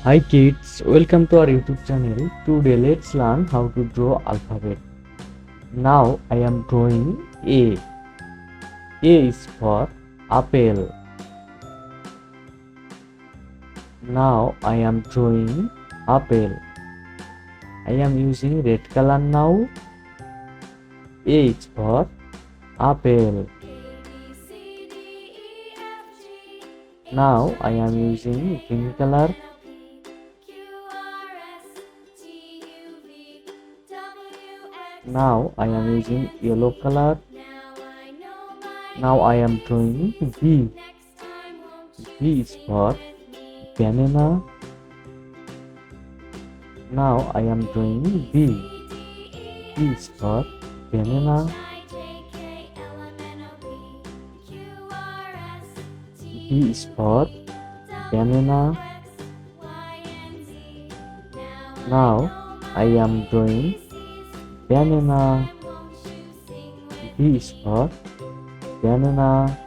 Hi kids, welcome to our YouTube channel. Today let's learn how to draw alphabet. Now I am drawing A. A is for apple. Now I am drawing apple. I am using red color now. A is for apple. Now I am using green color. Now I am using yellow color. Now I am drawing B. B is for banana. Now I am drawing B. B is for banana. B is for banana. Now I am drawing banana. B is for banana.